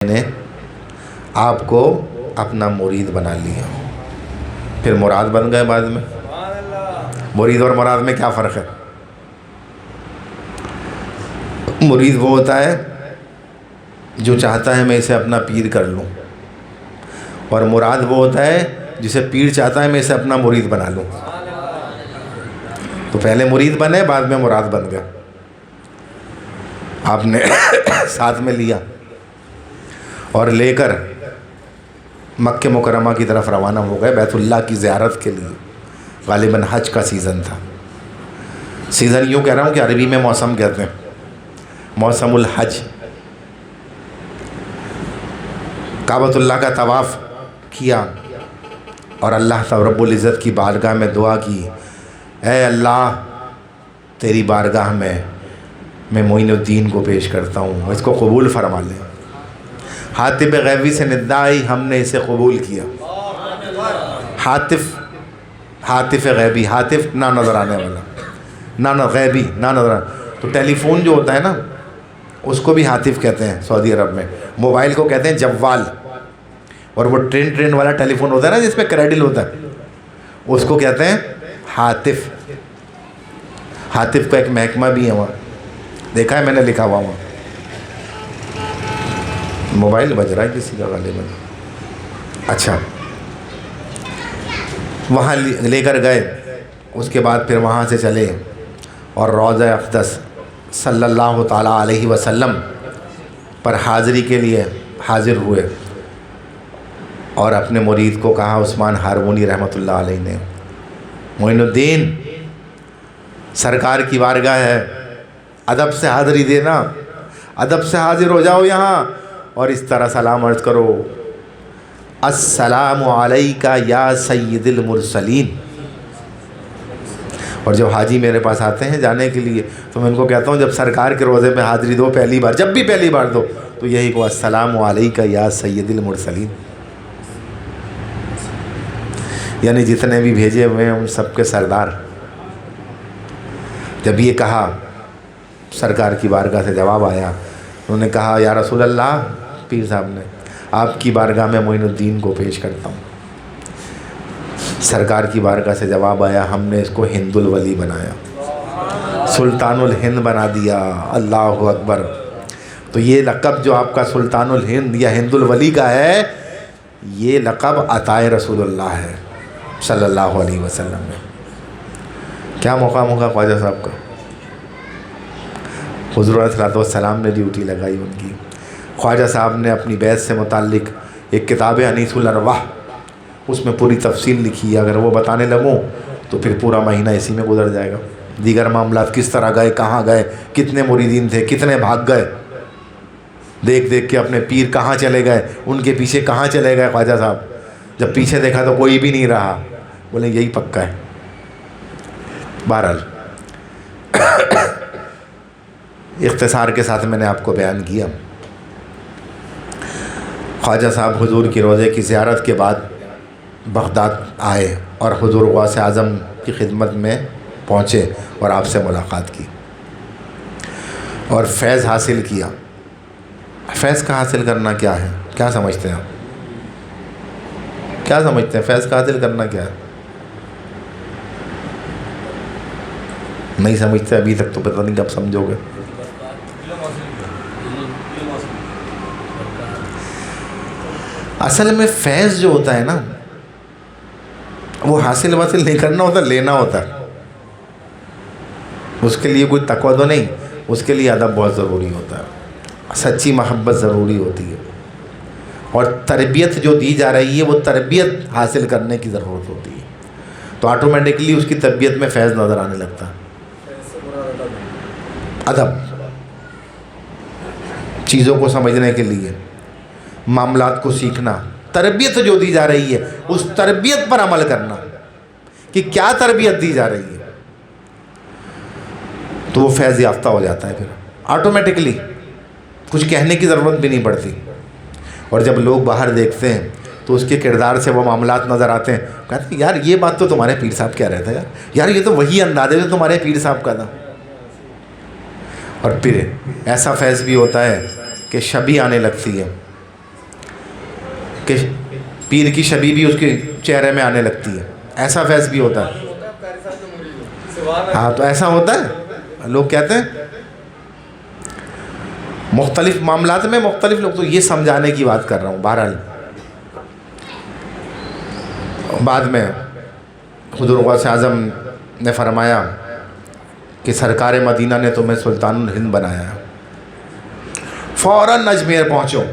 نے آپ کو اپنا مرید بنا لیا، پھر مراد بن گئے بعد میں۔ مرید اور مراد میں کیا فرق ہے؟ مرید وہ ہوتا ہے جو چاہتا ہے میں اسے اپنا پیر کر لوں، اور مراد وہ ہوتا ہے جسے پیر چاہتا ہے میں اسے اپنا مرید بنا لوں۔ تو پہلے مرید بنے، بعد میں مراد بن گیا۔ آپ نے ساتھ میں لیا اور لے کر مکہ مکرمہ کی طرف روانہ ہو گئے بیت اللہ کی زیارت کے لیے۔ غالباً حج کا سیزن تھا۔ سیزن یوں کہہ رہا ہوں کہ عربی میں موسم کہتے ہیں، موسم الحج۔ کعبۃ اللہ کا طواف کیا اور اللہ رب العزت کی بارگاہ میں دعا کی، اے اللہ تیری بارگاہ میں معین الدین کو پیش کرتا ہوں، اس کو قبول فرما لیں۔ حاطب غیبی سے ندا آئی، ہم نے اسے قبول کیا۔ حاطف غیبی، حاطف نہ نظر آنے والا، نہ غیبی نہ نظر آنے۔ تو ٹیلی فون جو ہوتا ہے نا، اس کو بھی حاطف کہتے ہیں سعودی عرب میں۔ موبائل کو کہتے ہیں جوال، اور وہ ٹرین والا ٹیلی فون ہوتا ہے نا جس پہ کریڈل ہوتا ہے، اس کو کہتے ہیں حاطف۔ حاطف کا ایک محکمہ بھی ہے وہاں، دیکھا ہے میں نے لکھا ہوا وہاں۔ موبائل بج رہا ہے کسی کا غالباً۔ اچھا، وہاں لے کر گئے، اس کے بعد پھر وہاں سے چلے اور روضہ اقدس صلی اللہ تعالیٰ علیہ وسلم پر حاضری کے لیے حاضر ہوئے، اور اپنے مرید کو کہا، عثمان ہارونی رحمۃ اللہ علیہ نے، معین الدین سرکار کی بارگاہ ہے، ادب سے حاضری دینا، ادب سے حاضر ہو جاؤ یہاں، اور اس طرح سلام عرض کرو، السلام علیکہ یا سید المرسلین۔ اور جب حاجی میرے پاس آتے ہیں جانے کے لیے تو میں ان کو کہتا ہوں، جب سرکار کے روضے میں حاضری دو پہلی بار، جب بھی پہلی بار دو تو یہی کو، السلام علیکہ یا سید المرسلین، یعنی جتنے بھی بھیجے ہوئے ہیں ان سب کے سردار۔ جب یہ کہا، سرکار کی بارگاہ سے جواب آیا، انہوں نے کہا، یا رسول اللہ، پیر صاحب نے، آپ کی بارگاہ میں معین الدین کو پیش کرتا ہوں۔ سرکار کی بارگاہ سے جواب آیا، ہم نے اس کو ہند الولی بنایا، سلطان الہند بنا دیا۔ اللہ اکبر۔ تو یہ لقب جو آپ کا سلطان الہند یا ہند الولی کا ہے، یہ لقب عطائے رسول اللہ ہے صلی اللہ علیہ وسلم میں۔ کیا مقام ہوگا خواجہ صاحب کا؟ حضور علیہ السلام نے ڈیوٹی لگائی ان کی۔ خواجہ صاحب نے اپنی بیعت سے متعلق ایک کتاب انیس الارواح، اس میں پوری تفصیل لکھی ہے۔ اگر وہ بتانے لگوں تو پھر پورا مہینہ اسی میں گزر جائے گا۔ دیگر معاملات کس طرح گئے، کہاں گئے، کتنے مریدین تھے، کتنے بھاگ گئے، دیکھ دیکھ کے اپنے پیر کہاں چلے گئے، ان کے پیچھے کہاں چلے گئے خواجہ صاحب۔ جب پیچھے دیکھا تو کوئی بھی نہیں رہا، بولے یہی پکا ہے۔ بہرحال اختصار کے ساتھ میں نے آپ کو بیان کیا۔ خواجہ صاحب حضور کی روضے کی زیارت کے بعد بغداد آئے اور حضور غوث اعظم کی خدمت میں پہنچے اور آپ سے ملاقات کی اور فیض حاصل کیا۔ فیض کا حاصل کرنا کیا ہے؟ کیا سمجھتے ہیں آپ؟ کیا سمجھتے ہیں فیض کا حاصل کرنا کیا ہے؟ نہیں سمجھتے ابھی تک، تو پتہ نہیں کب سمجھو گے۔ اصل میں فیض جو ہوتا ہے نا، وہ حاصل نہیں کرنا ہوتا، لینا ہوتا ہے۔ اس کے لیے کوئی تقویٰ تو نہیں، اس کے لیے ادب بہت ضروری ہوتا ہے، سچی محبت ضروری ہوتی ہے، اور تربیت جو دی جا رہی ہے وہ تربیت حاصل کرنے کی ضرورت ہوتی ہے، تو آٹومیٹکلی اس کی طبیعت میں فیض نظر آنے لگتا ہے۔ ادب، چیزوں کو سمجھنے کے لیے، معاملات کو سیکھنا، تربیت جو دی جا رہی ہے اس تربیت پر عمل کرنا کہ کیا تربیت دی جا رہی ہے، تو وہ فیض یافتہ ہو جاتا ہے۔ پھر آٹومیٹکلی کچھ کہنے کی ضرورت بھی نہیں پڑتی، اور جب لوگ باہر دیکھتے ہیں تو اس کے کردار سے وہ معاملات نظر آتے ہیں، کہتے ہیں یار یہ بات تو تمہارے پیر صاحب کہہ رہے تھے، یار یہ تو وہی انداز ہے جو تمہارے پیر صاحب کا تھا۔ اور پھر ایسا فیض بھی ہوتا ہے کہ شبی آنے لگتی ہے، کہ پیر کی شبیبی اس کے چہرے میں آنے لگتی ہے، ایسا فیض بھی ہوتا ہے۔ ہاں تو ایسا ہوتا ہے، لوگ کہتے ہیں مختلف معاملات میں مختلف لوگ، تو یہ سمجھانے کی بات کر رہا ہوں۔ بہرحال بعد میں حضور غوث اعظم نے فرمایا کہ سرکار مدینہ نے تمہیں سلطان الہند بنایا ہے، فوراً اجمیر پہنچو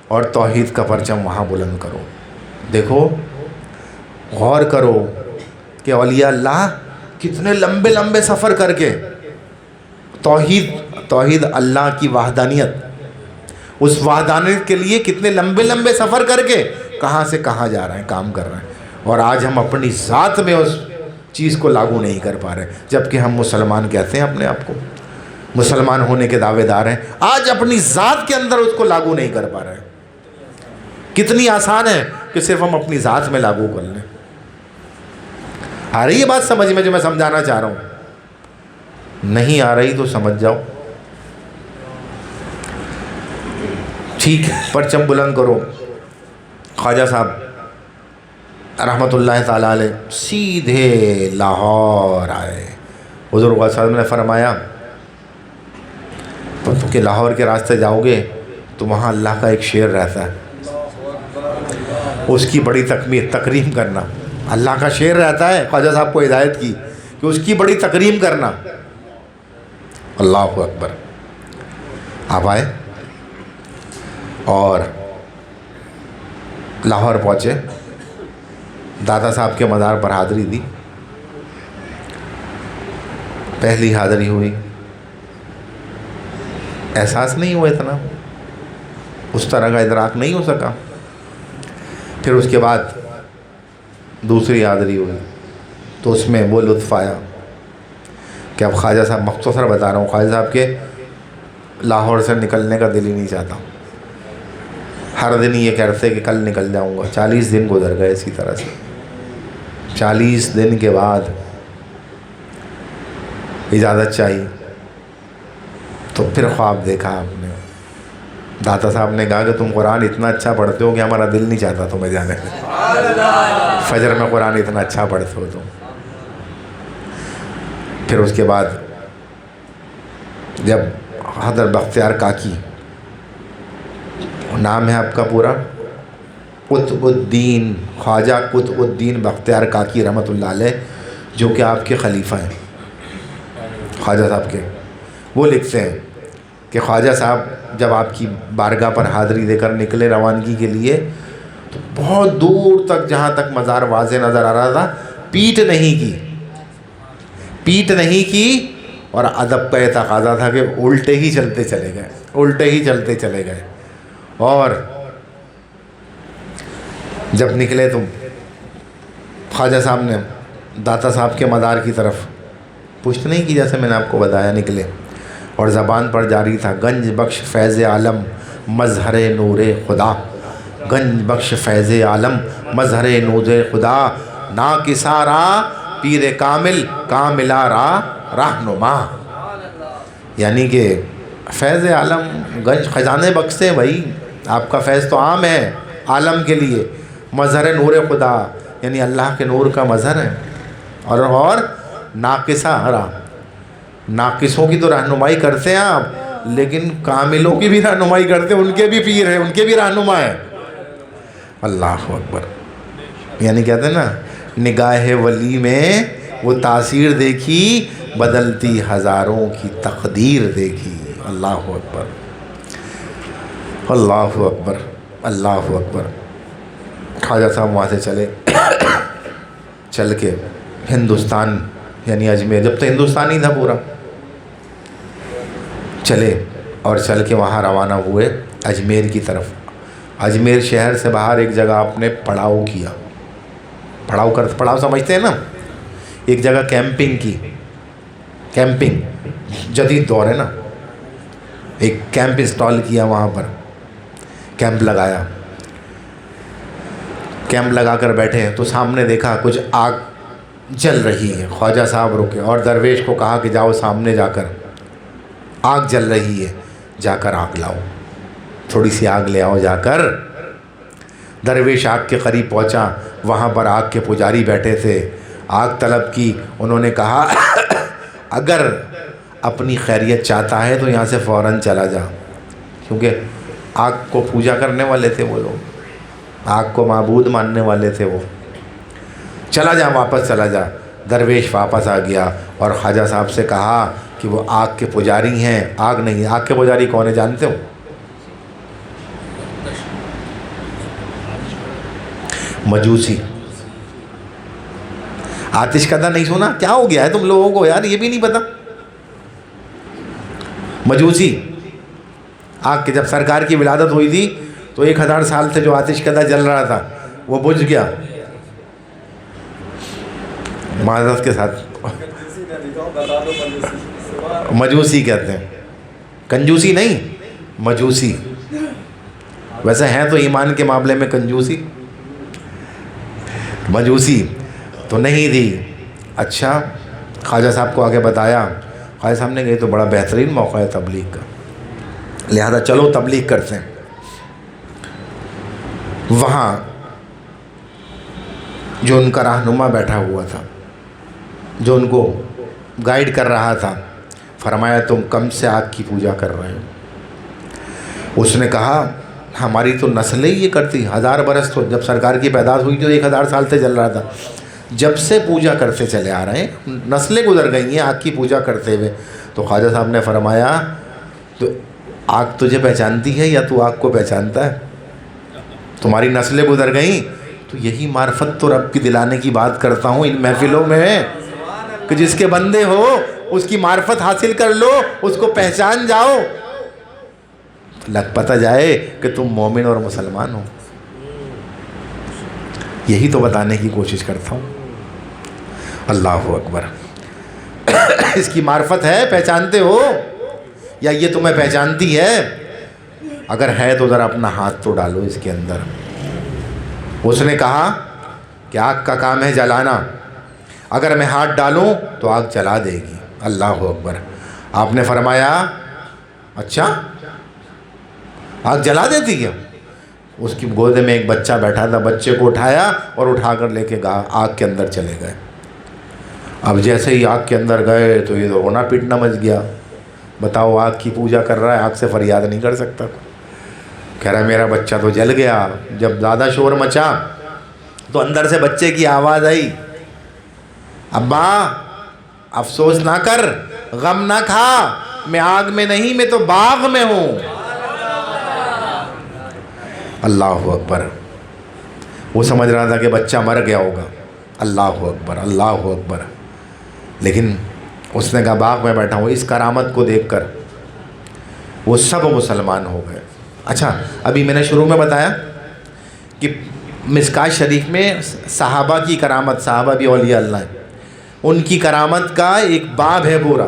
اور توحید کا پرچم وہاں بلند کرو۔ دیکھو، غور کرو کہ اولیاء اللہ کتنے لمبے لمبے سفر کر کے توحید اللہ کی وحدانیت، اس وحدانیت کے لیے کتنے لمبے لمبے سفر کر کے کہاں سے کہاں جا رہے ہیں، کام کر رہے ہیں، اور آج ہم اپنی ذات میں اس چیز کو لاگو نہیں کر پا رہے، جبکہ ہم مسلمان کہتے ہیں اپنے آپ کو، مسلمان ہونے کے دعوے دار ہیں، آج اپنی ذات کے اندر اس کو لاگو نہیں کر پا رہے ہیں۔ کتنی آسان ہے کہ صرف ہم اپنی ذات میں لاگو کر لیں۔ آ رہی ہے بات سمجھ میں جو میں سمجھانا چاہ رہا ہوں؟ نہیں آ رہی تو سمجھ جاؤ۔ ٹھیک ہے، پرچم بلند کرو۔ خواجہ صاحب رحمۃ اللہ تعالیٰ علیہ سیدھے لاہور آئے۔ حضور غوث صاحب نے فرمایا کہ لاہور کے راستے جاؤ گے تو وہاں اللہ کا ایک شعر رہتا ہے، اس کی بڑی تکریم کرنا۔ اللہ کا شعر رہتا ہے، خواجہ صاحب کو ہدایت کی کہ اس کی بڑی تکریم کرنا۔ اللہ اکبر۔ آپ آئے اور لاہور پہنچے، دادا صاحب کے مزار پر حاضری دی۔ پہلی حاضری ہوئی، احساس نہیں ہوا، اتنا اس طرح کا ادراک نہیں ہو سکا۔ پھر اس کے بعد دوسری حاضری ہوئی تو اس میں وہ لطف آیا کہ اب خواجہ صاحب، مختصر بتا رہا ہوں، خواجہ صاحب کے لاہور سے نکلنے کا دل ہی نہیں چاہتا، ہر دن یہ کہتے کہ کل نکل جاؤں گا۔ 40 دن گزر گئے اسی طرح سے۔ 40 دن کے بعد اجازت چاہیے تو پھر خواب دیکھا آپ نے، داتا صاحب نے کہا کہ تم قرآن اتنا اچھا پڑھتے ہو کہ ہمارا دل نہیں چاہتا تمہیں جانے میں، فجر میں قرآن اتنا اچھا پڑھتے ہو تم۔ پھر اس کے بعد جب حضرت بختیار کاکی، نام ہے آپ کا پورا، قطب الدین خواجہ قطب الدین بختیار کاکی رحمۃ اللہ علیہ، جو کہ آپ کے خلیفہ ہیں خواجہ صاحب کے، وہ لکھتے ہیں کہ خواجہ صاحب جب آپ کی بارگاہ پر حاضری دے کر نکلے روانگی کے لیے تو بہت دور تک، جہاں تک مزار واضح نظر آ رہا تھا، پیٹ نہیں کی اور ادب کا یہ تقاضا تھا کہ الٹے ہی چلتے چلے گئے۔ اور جب نکلے تو خواجہ صاحب نے داتا صاحب کے مزار کی طرف پشت نہیں کی، جیسے میں نے آپ کو بتایا، نکلے اور زبان پر جاری تھا گنج بخش فیض عالم مظہر نور خدا، گنج بخش فیض عالم مظہر نور خدا، ناکسا را پیر کامل کاملہ را رہنما۔ یعنی کہ فیض عالم گنج خزانے بخشتے بھائی، آپ کا فیض تو عام ہے عالم کے لیے، مظہر نور خدا یعنی اللہ کے نور کا مظہر ہے، اور ناقصہ ناقصوں کی تو رہنمائی کرتے ہیں آپ، لیکن کاملوں کی بھی رہنمائی کرتے ہیں، ان کے بھی پیر ہیں، ان کے بھی رہنما ہیں۔ اللہ اکبر۔ یعنی کہتے ہیں نا، نگاہ ولی میں وہ تاثیر دیکھی، بدلتی ہزاروں کی تقدیر دیکھی۔ اللہ اکبر، اللہ اکبر، اللہ اکبر۔ خواجہ صاحب وہاں سے چلے، چل کے ہندوستان یعنی اجمیر، جب تو ہندوستان ہی تھا پورا، چلے اور چل کے وہاں روانہ ہوئے اجمیر کی طرف۔ اجمیر شہر سے باہر ایک جگہ آپ نے پڑاؤ کیا، پڑاؤ سمجھتے ہیں نا، ایک جگہ کیمپنگ کی، کیمپنگ جدید دور ہے نا، ایک کیمپ انسٹال کیا، وہاں پر کیمپ لگایا، کیمپ لگا کر بیٹھے ہیں تو سامنے دیکھا کچھ آگ جل رہی ہے۔ خواجہ صاحب رکے اور درویش کو کہا کہ جاؤ سامنے جا کر، آگ جل رہی ہے، جا کر آگ لاؤ، تھوڑی سی آگ لے آؤ جا کر۔ درویش آگ کے قریب پہنچا، وہاں پر آگ کے پجاری بیٹھے تھے، آگ طلب کی، انہوں نے کہا اگر اپنی خیریت چاہتا ہے تو یہاں سے فوراً چلا جا، کیونکہ آگ کو پوجا کرنے والے تھے وہ لوگ، آگ کو معبود ماننے والے تھے وہ، چلا جا، واپس چلا جا۔ درویش واپس آ گیا اور خواجہ صاحب سے کہا کہ وہ آگ کے پجاری ہیں۔ آگ نہیں، آگ کے پجاری کون ہے جانتے ہو؟ مجوسی۔ آتش کدہ نہیں سنا؟ کیا ہو گیا ہے تم لوگوں کو یار، یہ بھی نہیں پتا؟ مجوسی آگ کے، جب سرکار کی ولادت ہوئی تھی تو 1000 سال سے جو آتش کدہ جل رہا تھا وہ بجھ گیا، معذرت کے ساتھ مجوسی کہتے ہیں، کنجوسی نہیں، مجوسی۔ ویسے ہیں تو ایمان کے معاملے میں کنجوسی، مجوسی تو نہیں تھی۔ اچھا، خواجہ صاحب کو آگے بتایا، خواجہ صاحب نے کہا یہ تو بڑا بہترین موقع ہے تبلیغ کا، لہذا چلو تبلیغ کرتے ہیں۔ وہاں جو ان کا رہنما بیٹھا ہوا تھا، جو ان کو گائیڈ کر رہا تھا، فرمایا تم کم سے آگ کی پوجا کر رہے ہو؟ اس نے کہا ہماری تو نسلیں یہ کرتی، 1000 برس تو جب سرکار کی پیدائش ہوئی تو 1000 سال سے چل رہا تھا، جب سے پوجا کرتے چلے آ رہے ہیں، نسلیں گزر گئی ہیں آگ کی پوجا کرتے ہوئے۔ تو خواجہ صاحب نے فرمایا تو آگ تجھے پہچانتی ہے یا تو آگ کو پہچانتا ہے؟ تمہاری نسلیں گزر گئیں، تو یہی معرفت تو رب کی دلانے کی بات کرتا ہوں ان محفلوں میں، کہ جس کے بندے ہو اس کی معرفت حاصل کر لو، اس کو پہچان جاؤ، پتہ جائے کہ تم مومن اور مسلمان ہو۔ یہی تو بتانے کی کوشش کرتا ہوں۔ اللہ اکبر۔ اس کی معرفت ہے، پہچانتے ہو یا یہ تمہیں پہچانتی ہے؟ اگر ہے تو ذرا اپنا ہاتھ تو ڈالو اس کے اندر۔ اس نے کہا کہ آگ کا کام ہے جلانا، اگر میں ہاتھ ڈالوں تو آگ جلا دے گی۔ اللہ اکبر۔ آپ نے فرمایا اچھا آگ جلا دیتی کیا؟ اس کی گود میں ایک بچہ بیٹھا تھا، بچے کو اٹھایا اور اٹھا کر لے کے آگ کے اندر چلے گئے۔ اب جیسے ہی آگ کے اندر گئے تو یہ رونا پیٹنا مچ گیا۔ بتاؤ، آگ کی پوجا کر رہا ہے، آگ سے فریاد نہیں کر سکتا، کہہ رہا ہے میرا بچہ تو جل گیا۔ جب زیادہ شور مچا تو اندر سے بچے کی آواز آئی، ابا افسوس نہ کر، غم نہ کھا، میں آگ میں نہیں، میں تو باغ میں ہوں۔ اللہ اکبر۔ وہ سمجھ رہا تھا کہ بچہ مر گیا ہوگا۔ اللہ اکبر، اللہ اکبر۔ لیکن اس نے کہا باغ میں بیٹھا ہوں۔ اس کرامت کو دیکھ کر وہ سب مسلمان ہو گئے۔ اچھا، ابھی میں نے شروع میں بتایا کہ مشکاۃ شریف میں صحابہ کی کرامت، صحابہ بھی اولیاء اللہ ہیں، ان کی کرامت کا ایک باب ہے پورا۔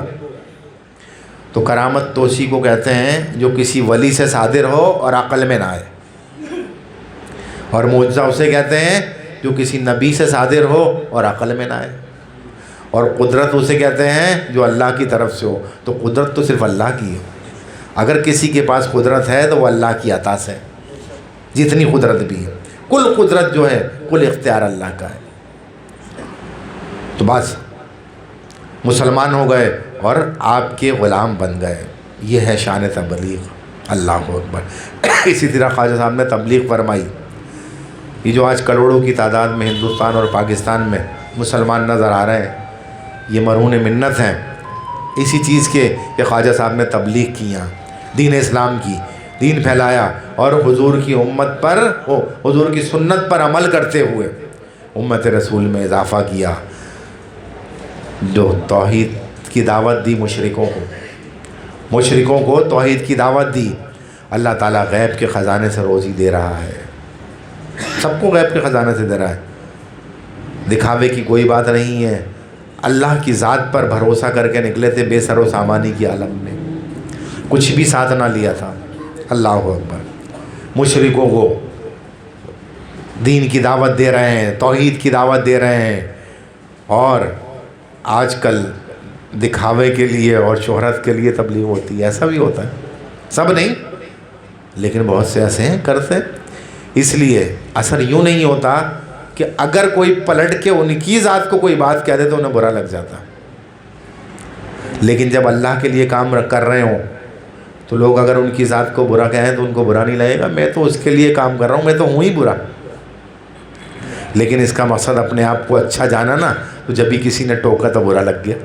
تو کرامت تو اسی کو کہتے ہیں جو کسی ولی سے صادر ہو اور عقل میں نہ آئے، اور معجزہ اسے کہتے ہیں جو کسی نبی سے صادر ہو اور عقل میں نہ آئے، اور قدرت اسے کہتے ہیں جو اللہ کی طرف سے ہو۔ تو قدرت تو صرف اللہ کی ہے، اگر کسی کے پاس قدرت ہے تو وہ اللہ کی عطا سے، جتنی قدرت بھی ہے، کل قدرت جو ہے کل اختیار اللہ کا ہے۔ تو بس مسلمان ہو گئے اور آپ کے غلام بن گئے۔ یہ ہے شان تبلیغ۔ اللہ اکبر۔ اسی طرح خواجہ صاحب نے تبلیغ فرمائی۔ یہ جو آج کروڑوں کی تعداد میں ہندوستان اور پاکستان میں مسلمان نظر آ رہے ہیں، یہ مرہون منت ہیں اسی چیز کے کہ خواجہ صاحب نے تبلیغ کیا، دین اسلام کی، دین پھیلایا، اور حضور کی امت پر، حضور کی سنت پر عمل کرتے ہوئے امت رسول میں اضافہ کیا۔ جو توحید کی دعوت دی مشرکوں کو توحید کی دعوت دی، اللہ تعالیٰ غیب کے خزانے سے روزی دے رہا ہے، سب کو غیب کے خزانے سے دے رہا ہے، دکھاوے کی کوئی بات نہیں ہے۔ اللہ کی ذات پر بھروسہ کر کے نکلے تھے بے سر و سامانی کی عالم میں، کچھ بھی ساتھ نہ لیا تھا۔ اللہ اکبر۔ مشرکوں کو دین کی دعوت دے رہے ہیں، توحید کی دعوت دے رہے ہیں، اور آج کل دکھاوے کے لیے اور شہرت کے لیے تبلیغ ہوتی ہے۔ ایسا بھی ہوتا ہے، سب نہیں، لیکن بہت سے ایسے ہیں کرتے اس لیے اثر یوں نہیں ہوتا کہ اگر کوئی پلٹ کے ان کی ذات کو کوئی بات کہہ دے تو انہیں برا لگ جاتا، لیکن جب اللہ کے لیے کام کر رہے ہوں تو لوگ اگر ان کی ذات کو برا کہیں تو ان کو برا نہیں لگے گا، میں تو اس کے لیے کام کر رہا ہوں، میں تو ہوں ہی برا۔ لیکن اس کا مقصد اپنے آپ کو اچھا جانا نا، تو جب بھی کسی نے ٹوکا تو برا لگ گیا۔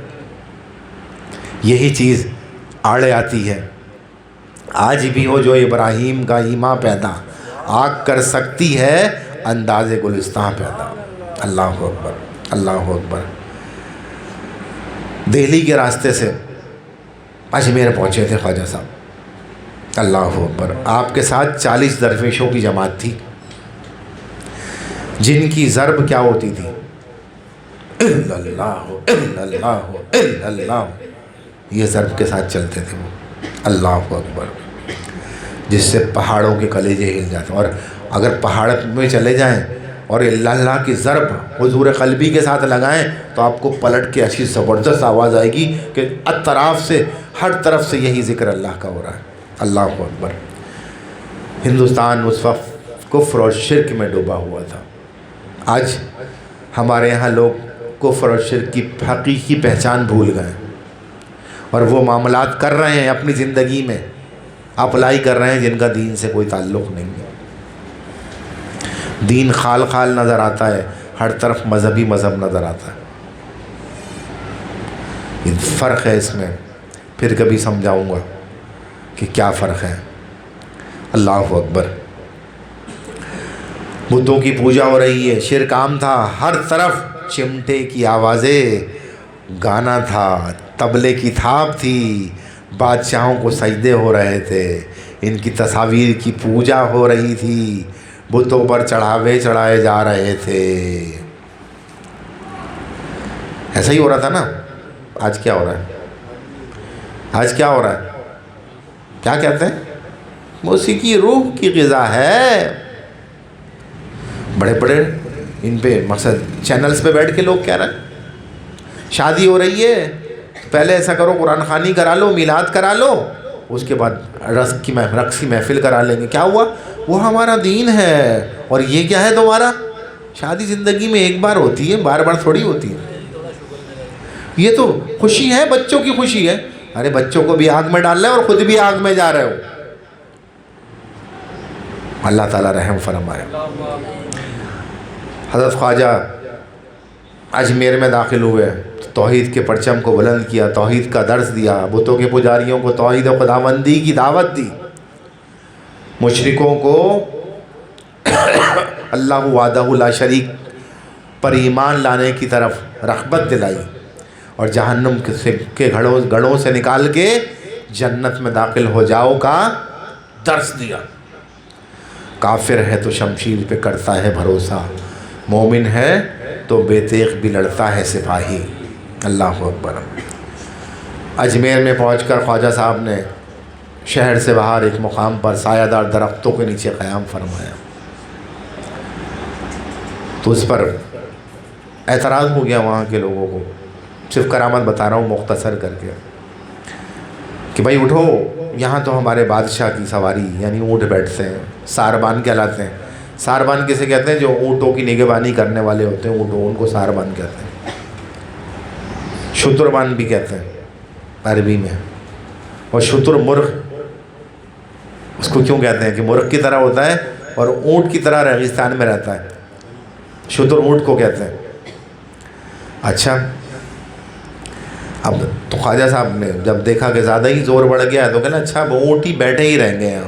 یہی چیز آڑے آتی ہے۔ آج بھی ہو جو ابراہیم کا ایماں پیدا، آگ کر سکتی ہے انداز گلستاں پیدا۔ اللہ اکبر، اللہ اکبر۔ دہلی کے راستے سے اجمیر پہنچے تھے خواجہ صاحب، اللہ اکبر۔ آپ کے ساتھ 40 درویشوں کی جماعت تھی، جن کی ضرب کیا ہوتی تھی؟ الا اللہ الا اللہ الا اللہ، یہ ضرب کے ساتھ چلتے تھے وہ، اللہ اکبر، جس سے پہاڑوں کے کلیجے ہل جاتے ہیں۔ اور اگر پہاڑ میں چلے جائیں اور الا اللہ کی ضرب حضور قلبی کے ساتھ لگائیں تو آپ کو پلٹ کے ایسی زبردست آواز آئے گی کہ اطراف سے، ہر طرف سے یہی ذکر اللہ کا ہو رہا ہے، اللہ اکبر۔ ہندوستان اس وقت کفر اور شرک میں ڈوبا ہوا تھا۔ آج ہمارے یہاں لوگ کفر اور شرک کی حقیقی پہچان بھول گئے اور وہ معاملات کر رہے ہیں اپنی زندگی میں، اپلائی کر رہے ہیں جن کا دین سے کوئی تعلق نہیں ہے۔ دین خال خال نظر آتا ہے، ہر طرف مذہبی مذہب نظر آتا ہے۔ فرق ہے اس میں، پھر کبھی سمجھاؤں گا کہ کیا فرق ہے۔ اللہ اکبر۔ بتوں کی پوجا ہو رہی ہے، شرک عام تھا، ہر طرف چمٹے کی آوازیں، گانا تھا، طبلے کی تھاپ تھی، بادشاہوں کو سجدے ہو رہے تھے، ان کی تصاویر کی پوجا ہو رہی تھی، بتوں پر چڑھاوے چڑھائے جا رہے تھے۔ ایسا ہی ہو رہا تھا نا؟ آج کیا ہو رہا ہے؟ آج کیا ہو رہا ہے؟ کیا کہتے ہیں؟ موسیقی روح کی غذا ہے۔ بڑے بڑے ان پہ مقصد چینلز پہ بیٹھ کے لوگ کہہ رہے ہیں شادی ہو رہی ہے، پہلے ایسا کرو قرآن خوانی کرا لو، میلاد کرا لو، اس کے بعد رقص کی محفل کرا لیں گے۔ کیا ہوا؟ وہ ہمارا دین ہے اور یہ کیا ہے تمہارا؟ شادی زندگی میں ایک بار ہوتی ہے، بار بار تھوڑی ہوتی ہے۔ یہ تو خوشی ہے، بچوں کی خوشی ہے۔ ارے بچوں کو بھی آگ میں ڈال رہے ہو اور خود بھی آگ میں جا رہے ہو۔ اللہ تعالیٰ رحم فرمائے۔ حضرت خواجہ اجمیر میں داخل ہوئے، توحید کے پرچم کو بلند کیا، توحید کا درس دیا، بتوں کے پجاریوں کو توحید و خداوندی کی دعوت دی، مشرکوں کو اللہ وحدہ لا شریک پر ایمان لانے کی طرف رغبت دلائی، اور جہنم کے گڑھوں سے نکال کے جنت میں داخل ہو جاؤ کا درس دیا۔ کافر ہے تو شمشیر پہ کرتا ہے بھروسہ، مومن ہے تو بے تیغ بھی لڑتا ہے سپاہی۔ اللہ اکبر۔ اجمیر میں پہنچ کر خواجہ صاحب نے شہر سے باہر ایک مقام پر سایہ دار درختوں کے نیچے قیام فرمایا، تو اس پر اعتراض ہو گیا وہاں کے لوگوں کو۔ صرف کرامت بتا رہا ہوں مختصر کر کے، کہ بھائی اٹھو، یہاں تو ہمارے بادشاہ کی سواری یعنی اونٹ بیٹھتے ہیں، ساربان کہلاتے ہیں۔ ساربان کسے کہتے ہیں؟ جو اونٹوں کی نگہبانی کرنے والے ہوتے ہیں، اونٹوں، ان کو ساربان کہتے ہیں۔ شتربان بھی کہتے ہیں عربی میں۔ اور شتر مرغ، اس کو کیوں کہتے ہیں؟ کہ مرغ کی طرح ہوتا ہے اور اونٹ کی طرح ریگستان میں رہتا ہے، شتر اونٹ کو کہتے ہیں۔ اچھا، اب تو خواجہ صاحب نے جب دیکھا کہ زیادہ ہی زور بڑھ گیا تو کہنا اچھا اب اونٹ ہی بیٹھے ہی رہیں گے یہاں،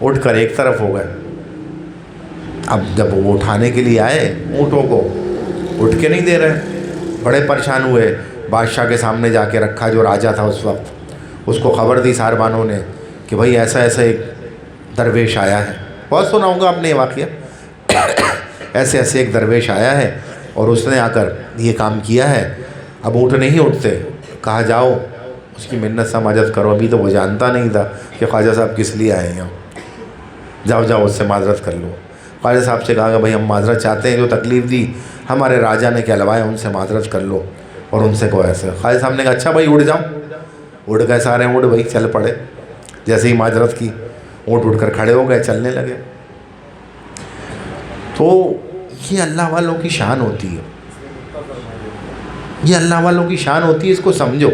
اٹھ کر ایک طرف ہو گئے۔ اب جب وہ اٹھانے کے لیے آئے اونٹوں کو، اٹھ کے نہیں دے رہے، بڑے پریشان ہوئے، بادشاہ کے سامنے جا کے رکھا جو راجہ تھا اس وقت، اس کو خبر دی ساربانوں نے کہ بھائی ایسا ایسا ایک درویش آیا ہے، بہت سناؤں گا آپ نے یہ واقعہ، ایسے ایسے ایک درویش آیا ہے اور اس نے آ کر یہ کام کیا ہے، اب اونٹ نہیں اٹھتے، کہا جاؤ اس کی منت سماجت کرو۔ ابھی تو وہ جانتا نہیں تھا کہ خواجہ صاحب کس لیے آئے ہیں، جاؤ جاؤ اس سے معذرت کر لو۔ خواجہ صاحب سے کہا کہ بھائی ہم معذرت چاہتے ہیں، جو تکلیف دی ہمارے راجہ نے کہلوایا، ان سے معذرت کر لو اور ان سے کہو ایسے۔ خواجہ صاحب نے کہا اچھا بھائی اٹھ جاؤ، اٹھ گئے سارے اونٹ، بھائی چل پڑے۔ جیسے ہی معذرت کی اونٹ اٹھ کر کھڑے ہو گئے، چلنے لگے۔ تو یہ اللہ والوں کی شان ہوتی ہے، یہ اللہ والوں کی شان ہوتی ہے، اس کو سمجھو۔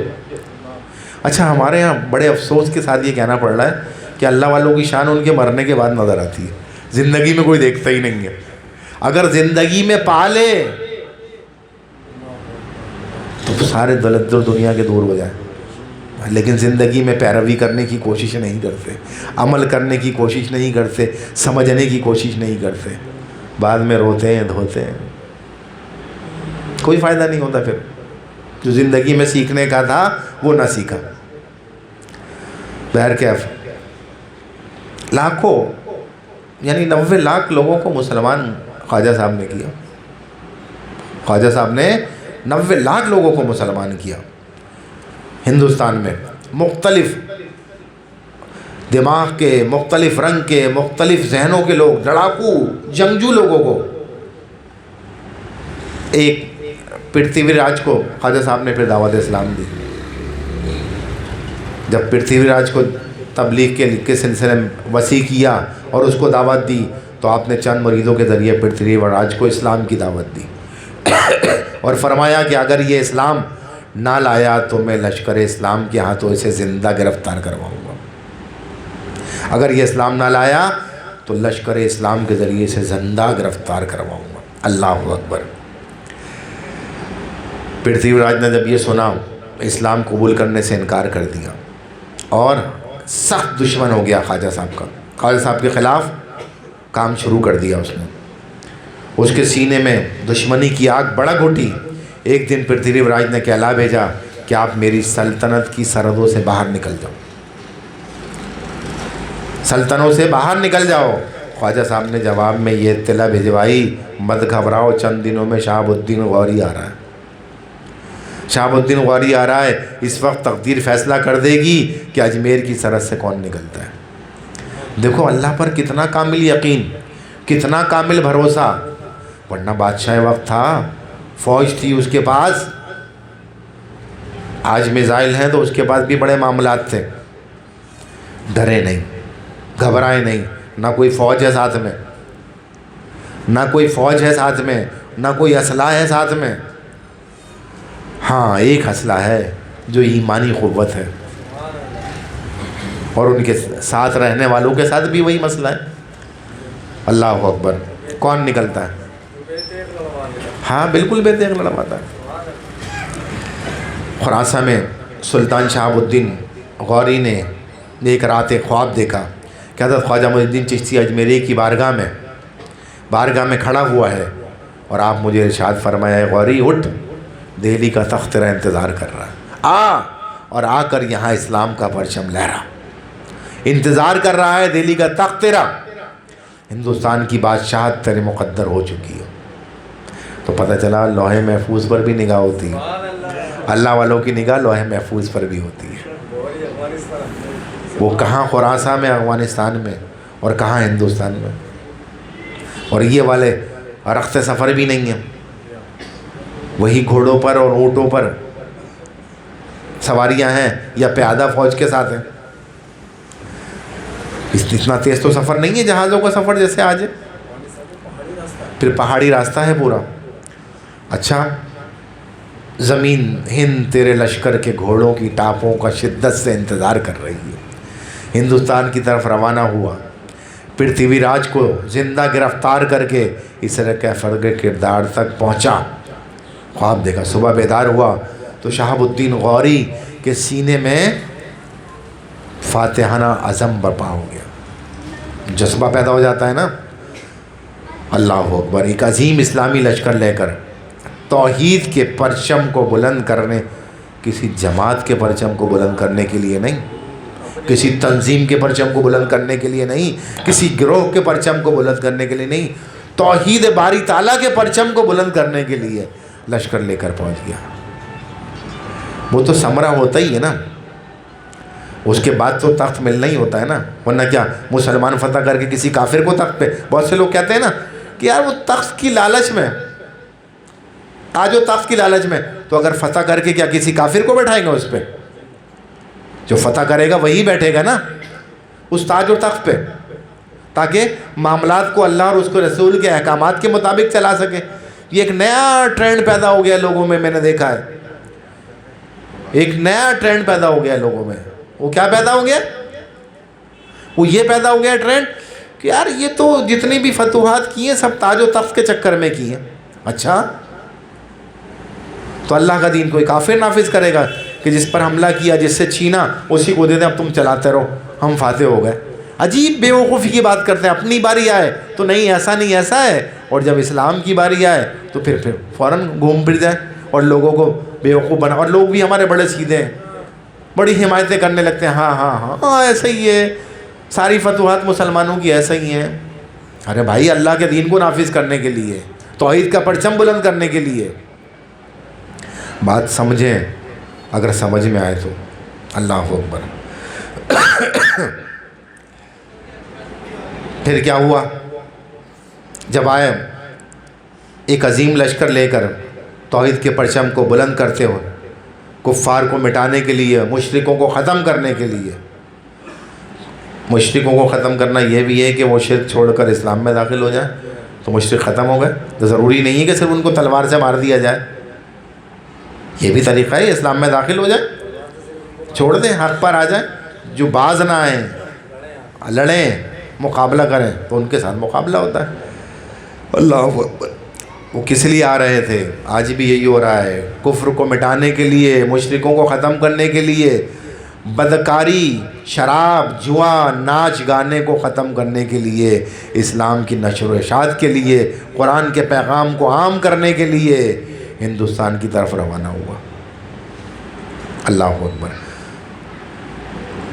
اچھا ہمارے یہاں بڑے افسوس کے ساتھ یہ کہنا پڑ رہا ہے کہ اللہ والوں کی شان ان کے مرنے کے بعد نظر آتی ہے، زندگی میں کوئی دیکھتا ہی نہیں ہے۔ اگر زندگی میں پالے تو سارے دلدل دنیا کے دور ہو جائیں، لیکن زندگی میں پیروی کرنے کی کوشش نہیں کرتے، عمل کرنے کی کوشش نہیں کرتے، سمجھنے کی کوشش نہیں کرتے، بعد میں روتے ہیں دھوتے ہیں، کوئی فائدہ نہیں ہوتا۔ پھر جو زندگی میں سیکھنے کا تھا وہ نہ سیکھا۔ بہرکیف لاکھوں یعنی 90 لاکھ لوگوں کو مسلمان خواجہ صاحب نے کیا، خواجہ صاحب نے 90 لاکھ لوگوں کو مسلمان کیا ہندوستان میں، مختلف دماغ کے، مختلف رنگ کے، مختلف ذہنوں کے لوگ، لڑاکو جنگجو لوگوں کو۔ ایک پرتھوی راج کو خواجہ صاحب نے پھر دعوت اسلام دی۔ جب پرتھوی راج کو تبلیغ کے سلسلے میں وسیع کیا اور اس کو دعوت دی تو آپ نے چند مریدوں کے ذریعے پرتھوی راج کو اسلام کی دعوت دی اور فرمایا کہ اگر یہ اسلام نہ لایا تو میں لشکر اسلام کے ہاتھوں اسے زندہ گرفتار کرواؤں گا، اگر یہ اسلام نہ لایا تو لشکر اسلام کے ذریعے اسے زندہ گرفتار کرواؤں گا۔ اللہ اکبر۔ پرتھوی راج نے جب یہ سنا اسلام قبول کرنے سے انکار کر دیا اور سخت دشمن ہو گیا خواجہ صاحب کا، خواجہ صاحب کے خلاف کام شروع کر دیا اس نے، اس کے سینے میں دشمنی کی آگ بھڑک اٹھی۔ ایک دن پرتھوی راج نے کہلا بھیجا کہ آپ میری سلطنت کی سرحدوں سے باہر نکل جاؤ، سلطنتوں سے باہر نکل جاؤ۔ خواجہ صاحب نے جواب میں یہ اطلاع بھجوائی، مت گھبراؤ، چند دنوں میں شہاب الدین غوری آ رہا ہے، شہاب الدین غوری آ رہا ہے، اس وقت تقدیر فیصلہ کر دے گی کہ اجمیر کی سرحد سے کون نکلتا ہے۔ دیکھو اللہ پر کتنا کامل یقین، کتنا کامل بھروسہ، ورنہ بادشاہ وقت تھا، فوج تھی اس کے پاس، آج میزائل ہیں تو اس کے پاس بھی بڑے معاملات تھے، ڈرے نہیں، گھبرائے نہیں، نہ کوئی فوج ہے ساتھ میں، نہ کوئی فوج ہے ساتھ میں، نہ کوئی اسلحہ ہے ساتھ میں۔ ہاں ایک اسلحہ ہے جو ایمانی قوت ہے، اور ان کے ساتھ رہنے والوں کے ساتھ بھی وہی مسئلہ ہے۔ اللہ اکبر۔ کون نکلتا ہے؟ ہاں بالکل بے تیغ لڑواتا ہے۔ خراساں میں سلطان شہاب الدین غوری نے ایک رات ایک خواب دیکھا کہ حضرت خواجہ معین الدین چشتی اجمیری کی بارگاہ میں کھڑا ہوا ہے اور آپ مجھے ارشاد فرمایا، غوری اٹھ، دہلی کا تخت تیرا انتظار کر رہا ہے، آ اور آ کر یہاں اسلام کا پرچم لہرا، انتظار کر رہا ہے دہلی کا تخت تیرا، ہندوستان کی بادشاہت تیرے مقدر ہو چکی ہے۔ تو پتہ چلا لوح محفوظ پر بھی نگاہ ہوتی ہے، اللہ والوں کی نگاہ لوح محفوظ پر بھی ہوتی ہے۔ وہ کہاں خراساں میں، افغانستان میں، اور کہاں ہندوستان میں، اور یہ والے رخت سفر بھی نہیں ہیں، وہی گھوڑوں پر اور اونٹوں پر سواریاں ہیں یا پیادہ فوج کے ساتھ ہیں۔ اتنا تیز تو سفر نہیں ہے جہازوں کا سفر جیسے آج ہے، پھر پہاڑی راستہ ہے پورا۔ اچھا زمین ہند تیرے لشکر کے گھوڑوں کی ٹاپوں کا شدت سے انتظار کر رہی ہے، ہندوستان کی طرف روانہ ہوا، پرتھوی راج کو زندہ گرفتار کر کے اسرا کے فرق کردار تک پہنچا۔ خواب دیکھا، صبح بیدار ہوا تو شہاب الدین غوری کے سینے میں فاتحانہ عزم برپا ہو گیا، جذبہ پیدا ہو جاتا ہے نا۔ اللہ اکبر۔ ایک عظیم اسلامی لشکر لے کر توحید کے پرچم کو بلند کرنے، کسی جماعت کے پرچم کو بلند کرنے کے لیے نہیں، کسی تنظیم کے پرچم کو بلند کرنے کے لیے نہیں، کسی گروہ کے پرچم کو بلند کرنے کے لیے نہیں، توحید باری تعالیٰ کے پرچم کو بلند کرنے کے لیے لشکر لے کر پہنچ گیا۔ وہ تو ثمرہ ہوتا ہی ہے نا، اس کے بعد تو تخت ملنا ہی ہوتا ہے نا، ورنہ کیا مسلمان فتح کر کے کسی کافر کو تخت پہ، بہت سے لوگ کہتے ہیں نا کہ یار وہ تخت کی لالچ میں آج، وہ تخت کی لالچ میں، تو اگر فتح کر کے کیا کسی کافر کو بیٹھائیں گے اس پہ؟ جو فتح کرے گا وہی بیٹھے گا نا اس تاج و تخت پہ۔ تاکہ معاملات کو اللہ اور اس کے رسول کے احکامات کے مطابق چلا سکے۔ یہ ایک نیا ٹرینڈ پیدا ہو گیا لوگوں میں نے دیکھا ہے، ایک نیا ٹرینڈ پیدا ہو گیا لوگوں میں۔ وہ کیا پیدا ہو گیا؟ وہ یہ پیدا ہو گیا ٹرینڈ کہ یار یہ تو جتنی بھی فتوحات کی ہیں سب تاج و تخت کے چکر میں کی ہیں۔ اچھا، تو اللہ کا دین کوئی کافر نافذ کرے گا کہ جس پر حملہ کیا، جس سے چھینا، اسی کو دے دیں اب تم چلاتے رہو، ہم فاتح ہو گئے؟ عجیب بے وقوفی کی بات کرتے ہیں۔ اپنی باری آئے تو نہیں ایسا نہیں ایسا ہے، اور جب اسلام کی باری آئے تو پھر فوراً گھوم پھر جائیں اور لوگوں کو بیوقوف بنا۔ اور لوگ بھی ہمارے بڑے سیدھے ہیں، بڑی حمایتیں کرنے لگتے ہیں، ہاں ہاں ہاں ہاں ایسا ہی ہے، ساری فتوحات مسلمانوں کی ایسا ہی ہیں۔ ارے بھائی، اللہ کے دین کو نافذ کرنے کے لیے، توحید کا پرچم بلند کرنے کے لیے بات سمجھیں، اگر سمجھ میں آئے تو۔ اللہ اکبر۔ پھر کیا ہوا؟ جب آئے ایک عظیم لشکر لے کر توحید کے پرچم کو بلند کرتے ہوئے، کفار کو مٹانے کے لیے، مشرکوں کو ختم کرنے کے لیے۔ مشرکوں کو ختم کرنا یہ بھی ہے کہ وہ شرک چھوڑ کر اسلام میں داخل ہو جائیں تو مشرک ختم ہو گئے۔ تو ضروری نہیں ہے کہ صرف ان کو تلوار سے مار دیا جائے، یہ بھی طریقہ ہے، اسلام میں داخل ہو جائیں، چھوڑ دیں، حق پر آ جائیں۔ جو باز نہ آئیں، لڑیں، مقابلہ کریں، تو ان کے ساتھ مقابلہ ہوتا ہے۔ اللہ اکبر۔ وہ کس لیے آ رہے تھے؟ آج بھی یہی ہو رہا ہے، کفر کو مٹانے کے لیے، مشرکوں کو ختم کرنے کے لیے، بدکاری، شراب، جوا، ناچ گانے کو ختم کرنے کے لیے، اسلام کی نشر و اشاعت کے لیے، قرآن کے پیغام کو عام کرنے کے لیے ہندوستان کی طرف روانہ ہوا۔ اللہ اکبر۔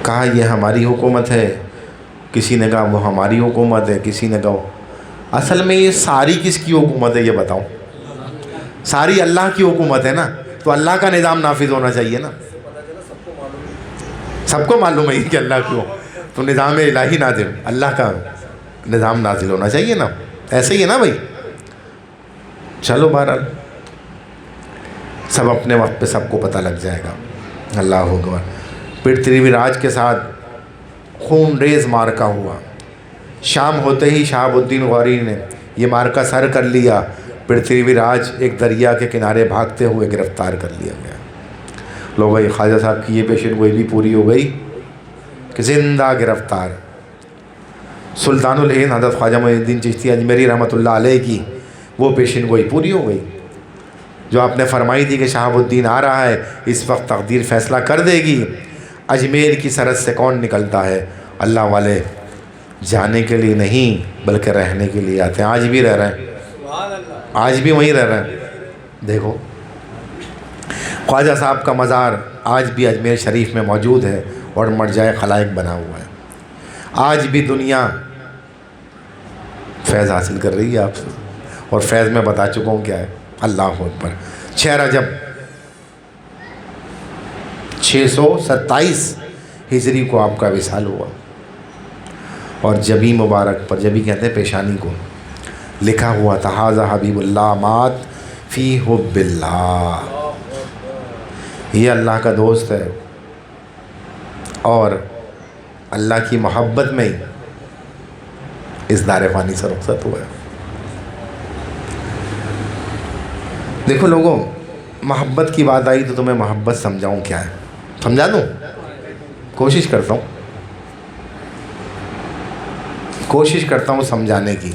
کہا یہ ہماری حکومت ہے، کسی نے کہا وہ ہماری حکومت ہے، کسی نے کہا اصل میں یہ ساری کس کی حکومت ہے یہ بتاؤں؟ ساری اللہ کی حکومت ہے نا، تو اللہ کا نظام نافذ ہونا چاہیے نا۔ سب کو معلوم ہے کہ اللہ کیوں، تو نظام الہی نازل، اللہ کا نظام نازل ہونا چاہیے نا، ایسے ہی ہے نا بھائی۔ چلو بہرحال سب اپنے وقت پہ سب کو پتہ لگ جائے گا۔ اللہ اکبر۔ پرتھوی راج کے ساتھ خون ریز مارکہ ہوا۔ شام ہوتے ہی شہاب الدین غوری نے یہ مارکہ سر کر لیا۔ پرتھوی راج ایک دریا کے کنارے بھاگتے ہوئے گرفتار کر لیا گیا۔ لو بھائی، خواجہ صاحب کی یہ پیشن گوئی بھی پوری ہو گئی کہ زندہ گرفتار۔ سلطان الہند حضرت خواجہ معین الدین چشتی اجمیری رحمۃ اللہ علیہ کی وہ پیشن گوئی پوری ہو گئی جو آپ نے فرمائی تھی کہ شہاب الدین آ رہا ہے، اس وقت تقدیر فیصلہ کر دے گی۔ اجمیر کی سرحد سے کون نکلتا ہے؟ اللہ والے جانے کے لیے نہیں بلکہ رہنے کے لیے آتے ہیں۔ آج بھی رہ رہے ہیں، آج بھی وہیں رہ رہے ہیں۔ دیکھو، خواجہ صاحب کا مزار آج بھی اجمیر شریف میں موجود ہے اور مرجع خلائق بنا ہوا ہے۔ آج بھی دنیا فیض حاصل کر رہی ہے آپ سے، اور فیض میں بتا چکا ہوں کیا ہے۔ اللہ اکبر۔ 6 رجب 627 ہجری کو آپ کا وصال ہوا، اور جبی مبارک پر، جبی کہتے ہیں پیشانی کو، لکھا ہوا تھا ھذا حبیب اللہ مات فی حب اللہ۔ یہ اللہ کا دوست ہے اور اللہ کی محبت میں ہی اس دار فانی سے رخصت ہوا ہے۔ دیکھو لوگوں، محبت کی بات آئی تو تمہیں محبت سمجھاؤں کیا ہے، سمجھا دوں؟ کوشش کرتا ہوں سمجھانے کی۔